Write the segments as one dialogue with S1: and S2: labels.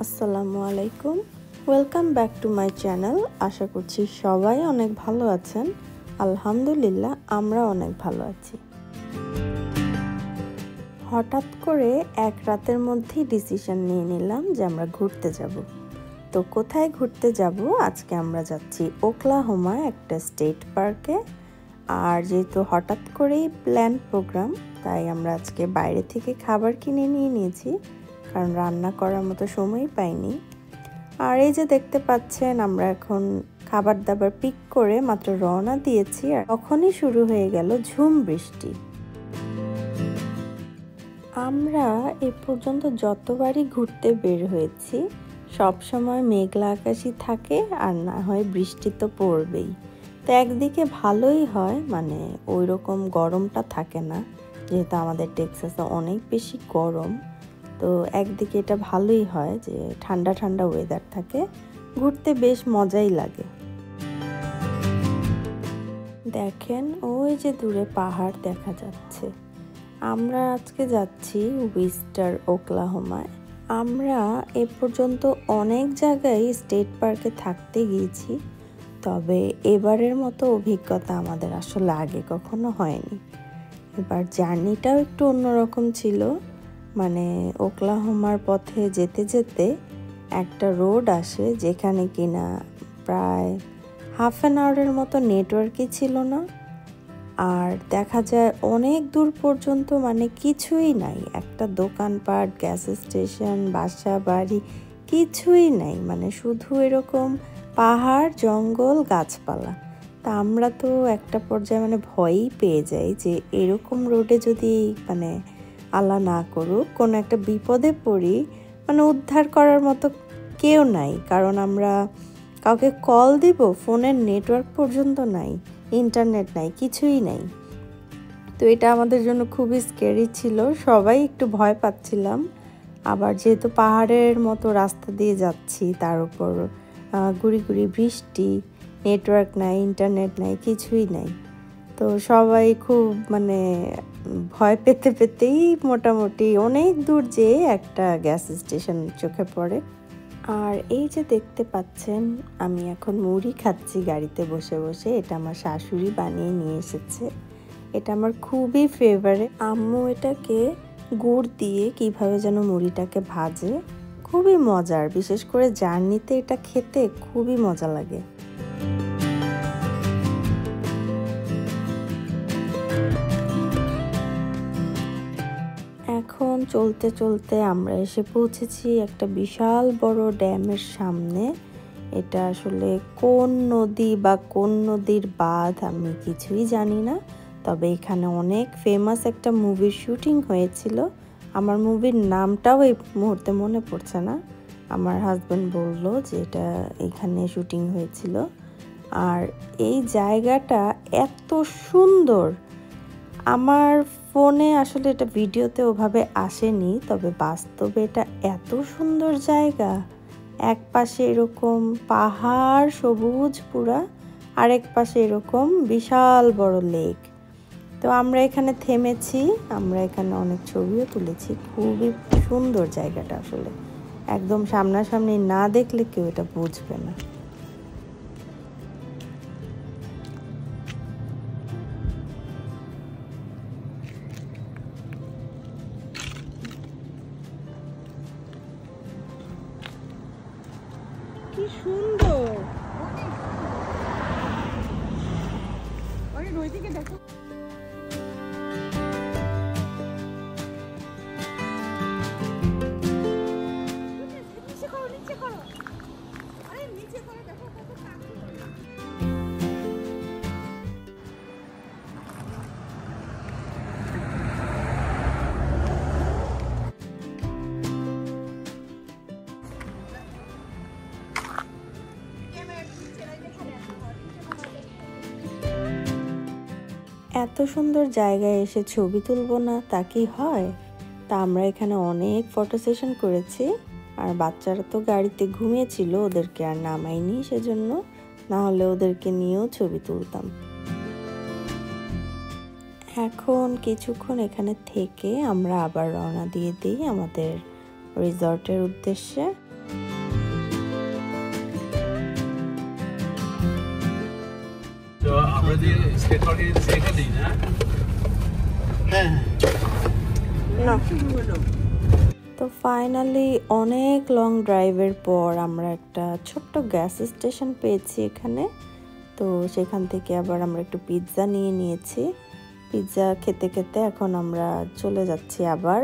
S1: আসসালামু আলাইকুম, welcome back to my channel. আশা করছি সবাই অনেক ভালো আছেন। আলহামদুলিল্লাহ, আমরা অনেক ভালো আছি। হঠাৎ করে এক রাতের মধ্যেই ডিসিশন নিয়ে নিলাম যে আমরা ঘুরতে যাব। তো কোথায় ঘুরতে যাব? আজকে আমরা যাচ্ছি ওকলাহোমা একটা স্টেট পার্কে। আর যেহেতু হঠাৎ করেই প্ল্যান প্রোগ্রাম, তাই আমরা আজকে বাইরে থেকে খাবার কিনে নিয়ে নিয়েছি, কারণ রান্না করার মতো সময়ই পাইনি। আর এই যে দেখতে পাচ্ছেন, আমরা এখন খাবার দাবার পিক করে মাত্র রওনা দিয়েছি, আর তখনই শুরু হয়ে গেল ঝুম বৃষ্টি। আমরা এ পর্যন্ত যতবারই ঘুরতে বের হয়েছি, সবসময় মেঘলা আকাশই থাকে, আর না হয় বৃষ্টি তো পড়বেই। তো একদিকে ভালোই হয়, মানে ওই রকম গরমটা থাকে না, যেহেতু আমাদের টেক্সাসে অনেক বেশি গরম। তো একদিকে এটা ভালোই হয় যে ঠান্ডা ঠান্ডা ওয়েদার থাকে, ঘুরতে বেশ মজাই লাগে। দেখেন, ওই যে দূরে পাহাড় দেখা যাচ্ছে। আমরা আজকে যাচ্ছি উইস্টার, ওকলাহোমায়। আমরা এ পর্যন্ত অনেক জায়গায় স্টেট পার্কে থাকতে গিয়েছি, তবে এবারের মতো অভিজ্ঞতা আমাদের আসলে আগে কখনো হয়নি। এবার জার্নিটাও একটু অন্যরকম ছিল। মানে ওকলাহোমার পথে যেতে যেতে একটা রোড আসে, যেখানে কিনা প্রায় হাফ অ্যান আওয়ারের মতো নেটওয়ার্কই ছিল না। আর দেখা যায় অনেক দূর পর্যন্ত মানে কিছুই নাই, একটা দোকানপাট, গ্যাস স্টেশন, বাসা বাড়ি কিছুই নাই, মানে শুধু এরকম পাহাড়, জঙ্গল, গাছপালা। তা আমরা তো একটা পর্যায়ে মানে ভয়ই পেয়ে যাই যে এরকম রোডে যদি মানে আল্লাহ না করুক কোনো একটা বিপদে পড়ি, মানে উদ্ধার করার মতো কেউ নাই। কারণ আমরা কাউকে কল দিব, ফোনের নেটওয়ার্ক পর্যন্ত নাই, ইন্টারনেট নাই, কিছুই নাই। তো এটা আমাদের জন্য খুবই স্ক্যারি ছিল, সবাই একটু ভয় পাচ্ছিলাম। আবার যেহেতু পাহাড়ের মতো রাস্তা দিয়ে যাচ্ছি, তার উপর গুড়ি গুড়ি বৃষ্টি, নেটওয়ার্ক নাই, ইন্টারনেট নাই, কিছুই নাই। তো সবাই খুব মানে ভয় পেতে পেতেই মোটামুটি অনেক দূর যেয়ে একটা গ্যাস স্টেশন চোখে পড়ে। আর এই যে দেখতে পাচ্ছেন, আমি এখন মুড়ি খাচ্ছি গাড়িতে বসে বসে। এটা আমার শাশুড়ি বানিয়ে নিয়ে এসেছে। এটা আমার খুবই ফেভারিট। আম্মু এটাকে গুড় দিয়ে কিভাবে যেন মুড়িটাকে ভাজে, খুবই মজার। বিশেষ করে জার্নিতে এটা খেতে খুবই মজা লাগে। এখন চলতে চলতে আমরা এসে পৌঁছেছি একটা বিশাল বড় ড্যামের সামনে। এটা আসলে কোন নদী বা কোন নদীর বাঁধ আমি কিছুই জানি না, তবে এখানে অনেক ফেমাস একটা মুভির শুটিং হয়েছিল। আমার মুভির নামটাও এই মুহূর্তে মনে পড়ছে না। আমার হাজব্যান্ড বলল যে এটা এখানে শুটিং হয়েছিল। আর এই জায়গাটা এত সুন্দর, আমার ফোনে আসলে এটা ভিডিওতে ওভাবে আসেনি, তবে বাস্তবে এটা এত সুন্দর জায়গা। এক পাশে এরকম পাহাড় সবুজ পুরা, আরেক পাশে এরকম বিশাল বড় লেক। তো আমরা এখানে থেমেছি, আমরা এখানে অনেক ছবিও তুলেছি। খুবই সুন্দর জায়গাটা, আসলে একদম সামনাসামনি না দেখলে কেউ এটা বুঝবে না। কি সুন্দর! ওইদিকে দেখো। এত সুন্দর জায়গায় এসে ছবি তুলবো না তা কি হয়? তা আমরা এখানে অনেক ফটো সেশন করেছি। আর বাচ্চারা তো গাড়িতে ঘুমিয়েছিল, ওদেরকে আর নামাইনি সেজন্য, না হলে ওদেরকে নিয়েও ছবি তুলতাম। এখন কিছুক্ষণ এখানে থেকে আমরা আবার রওনা দিয়ে দিই আমাদের রিসর্টের উদ্দেশ্যে। তো ফাইনালি অনেক লং ড্রাইভের পর আমরা একটা ছোট্ট গ্যাস স্টেশন পেয়েছি এখানে। তো সেখান থেকে আবার আমরা একটু পিৎজা নিয়ে নিয়েছি। পিৎজা খেতে খেতে এখন আমরা চলে যাচ্ছি আবার।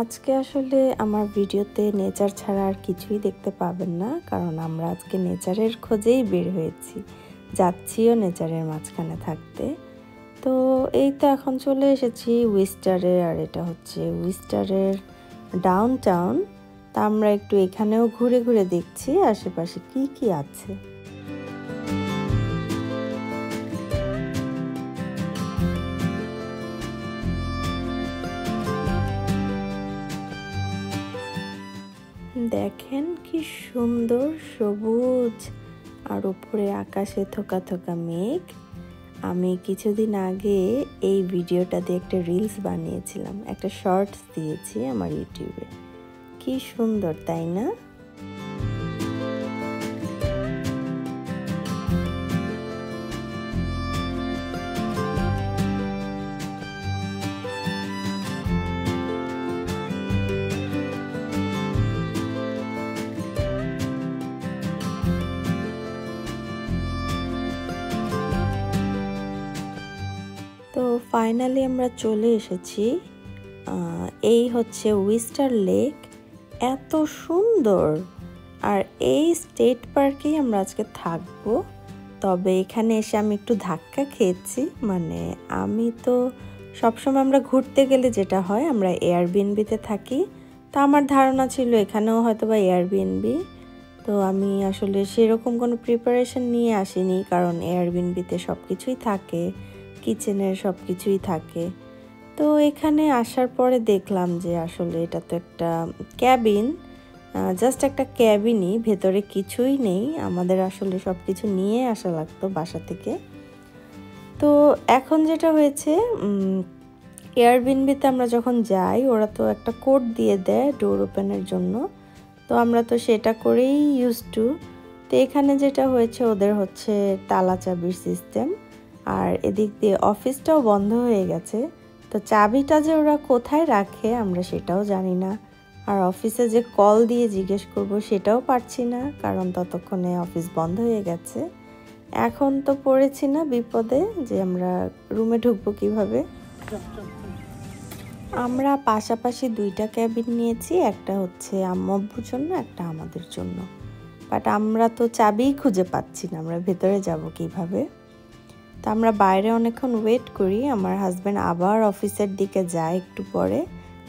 S1: আজকে আসলে আমার ভিডিওতে নেচার ছাড়া আর কিছুই দেখতে পাবেন না, কারণ আমরা আজকে নেচারের খোঁজেই বের হয়েছি, যাচ্ছিও নেচারের মাঝখানে থাকতে। তো এই তো এখন চলে এসেছি উইস্টারে, আর এটা হচ্ছে উইস্টারের ডাউন টাউন। তা আমরা একটু এখানেও ঘুরে ঘুরে দেখছি আশেপাশে কি কি আছে। দেখেন কি সুন্দর সবুজ, আর উপরে আকাশে থোকা থোকা মেঘ। আমি কিছুদিন আগে এই ভিডিওটা দিয়ে একটা রিলস বানিয়েছিলাম, একটা শর্টস দিয়েছি আমার ইউটিউবে। কি সুন্দর তাই না? তো ফাইনালি আমরা চলে এসেছি, এই হচ্ছে উইস্টার লেক। এত সুন্দর, আর এই স্টেট পার্কেই আমরা আজকে থাকবো। তবে এখানে এসে আমি একটু ধাক্কা খেয়েছি, মানে আমি তো সবসময় আমরা ঘুরতে গেলে যেটা হয় আমরা এয়ারবিএনবিতে থাকি। তো আমার ধারণা ছিল এখানেও হয়তো বা এয়ারবিএনবি। তো আমি আসলে সেরকম কোনো প্রিপারেশন নিয়ে আসিনি, কারণ এয়ারবিএনবিতে সব কিছুই থাকে, কিচেনের সব কিছুই থাকে। তো এখানে আসার পরে দেখলাম যে আসলে এটা তো একটা ক্যাবিন, জাস্ট একটা ক্যাবিনই, ভেতরে কিছুই নেই। আমাদের আসলে সব কিছু নিয়ে আসা লাগতো বাসা থেকে। তো এখন যেটা হয়েছে, এয়ারবিএনবিতে আমরা যখন যাই ওরা তো একটা কোড দিয়ে দেয় ডোর ওপেনের জন্য, তো আমরা তো সেটা করেই ইউজ টু। তো এখানে যেটা হয়েছে, ওদের হচ্ছে তালা চাবির সিস্টেম, আর এদিক দিয়ে অফিসটাও বন্ধ হয়ে গেছে। তো চাবিটা যে ওরা কোথায় রাখে আমরা সেটাও জানি না, আর অফিসে যে কল দিয়ে জিজ্ঞেস করব সেটাও পারছি না, কারণ ততক্ষণে অফিস বন্ধ হয়ে গেছে। এখন তো পড়েছি না বিপদে যে আমরা রুমে ঢুকবো কিভাবে। আমরা পাশাপাশি দুইটা ক্যাবিন নিয়েছি, একটা হচ্ছে আম্মু আব্বুর জন্য, একটা আমাদের জন্য। বাট আমরা তো চাবিই খুঁজে পাচ্ছি না, আমরা ভেতরে যাব কিভাবে। তো আমরা বাইরে অনেকক্ষণ ওয়েট করি। আমার হাজব্যান্ড আবার অফিসের দিকে যায় একটু পরে।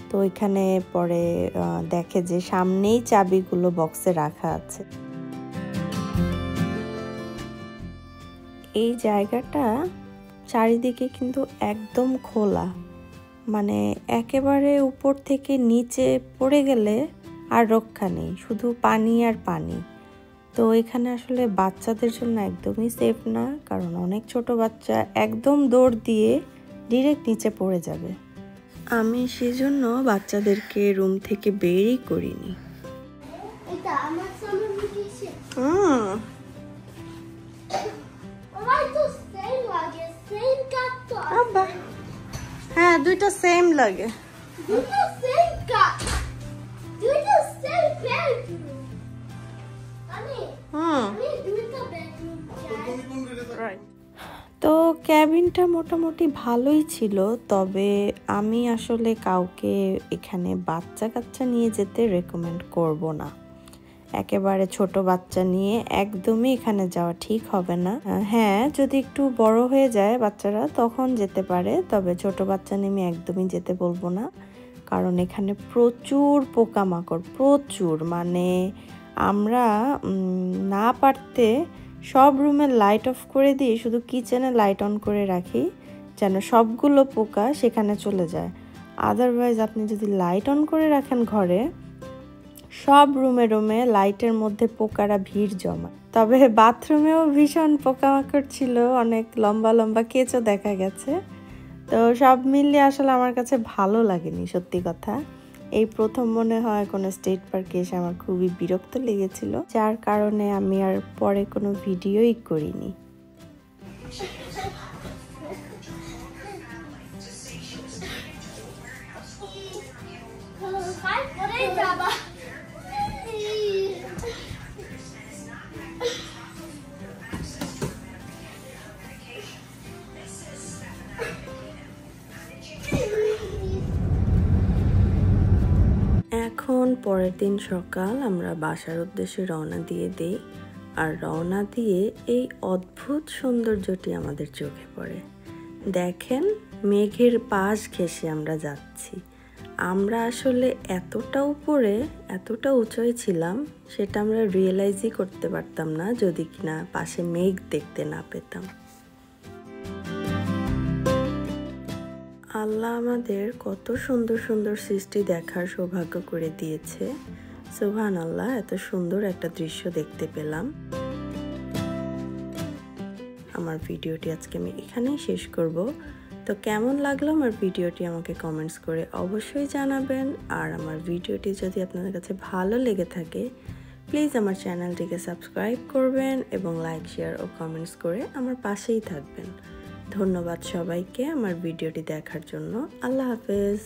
S1: তো ওইখানে পরে দেখে যে সামনেই চাবিগুলো বক্সে রাখা আছে। এই জায়গাটা চারিদিকে কিন্তু একদম খোলা, মানে একেবারে উপর থেকে নিচে পড়ে গেলে আর রক্ষা নেই, শুধু পানি আর পানি। তো এখানে আসলে বাচ্চাদের জন্য একদমই সেফ না, কারণ অনেক ছোট বাচ্চা একদম দৌড় দিয়ে ডিরেক্ট নিচে পড়ে যাবে। আমি সেজন্য বাচ্চাদেরকে রুম থেকে বেরই করিনি। হ্যাঁ, দুইটা সেম লাগে। তো ক্যাবিনটা মোটামুটি ভালোই ছিল, তবে আমি আসলে কাউকে এখানে বাচ্চা কাচ্চা নিয়ে যেতে রেকমেন্ড করব না। একেবারে ছোট বাচ্চা নিয়ে একদমই এখানে যাওয়া ঠিক হবে না। হ্যাঁ, যদি একটু বড় হয়ে যায় বাচ্চারা তখন যেতে পারে, তবে ছোট বাচ্চা নিয়ে একদমই যেতে বলবো না, কারণ এখানে প্রচুর পোকামাকড়, প্রচুর। মানে আমরা না পারতে সব রুমের লাইট অফ করে দিয়ে শুধু কিচেনে লাইট অন করে রাখি, যেন সবগুলো পোকা সেখানে চলে যায়। আদারওয়াইজ আপনি যদি লাইট অন করে রাখেন ঘরে, সব রুমে রুমে লাইটের মধ্যে পোকারা ভিড় জমা। তবে বাথরুমেও ভীষণ পোকামাকড় ছিল, অনেক লম্বা লম্বা কেঁচো দেখা গেছে। তো সব মিলিয়ে আসলে আমার কাছে ভালো লাগেনি সত্যি কথা। এই প্রথম মনে হয় কোনো স্টেট পার্কে এসে আমার খুবই বিরক্ত লেগেছিল, যার কারণে আমি আর পরে কোনো ভিডিওই করিনি। এখন পরের দিন সকাল আমরা বাসার উদ্দেশ্যে রওনা দিয়ে দেই, আর রওনা দিয়ে এই অদ্ভুত সৌন্দর্যটি আমাদের চোখে পড়ে। দেখেন, মেঘের পাশ ঘেঁষে আমরা যাচ্ছি। আমরা আসলে এতটা উপরে, এতটা উঁচুয় ছিলাম, সেটা আমরা রিয়েলাইজই করতে পারতাম না যদি কিনা পাশে মেঘ দেখতে না পেতাম। আল্লাহ আমাদের কত সুন্দর সুন্দর সৃষ্টি দেখার সৌভাগ্য করে দিয়েছে। সুবহানাল্লাহ, এত সুন্দর একটা দৃশ্য দেখতে পেলাম। আমার ভিডিওটি আজকে আমি এখানেই শেষ করব। তো কেমন লাগলো আমার ভিডিওটি আমাকে কমেন্টস করে অবশ্যই জানাবেন। আর আমার ভিডিওটি যদি আপনাদের কাছে ভালো লেগে থাকে, প্লিজ আমার চ্যানেলটিকে সাবস্ক্রাইব করবেন এবং লাইক, শেয়ার ও কমেন্টস করে আমার পাশেই থাকবেন। ধন্যবাদ সবাইকে আমার ভিডিওটি দেখার জন্য। আল্লাহ হাফেজ।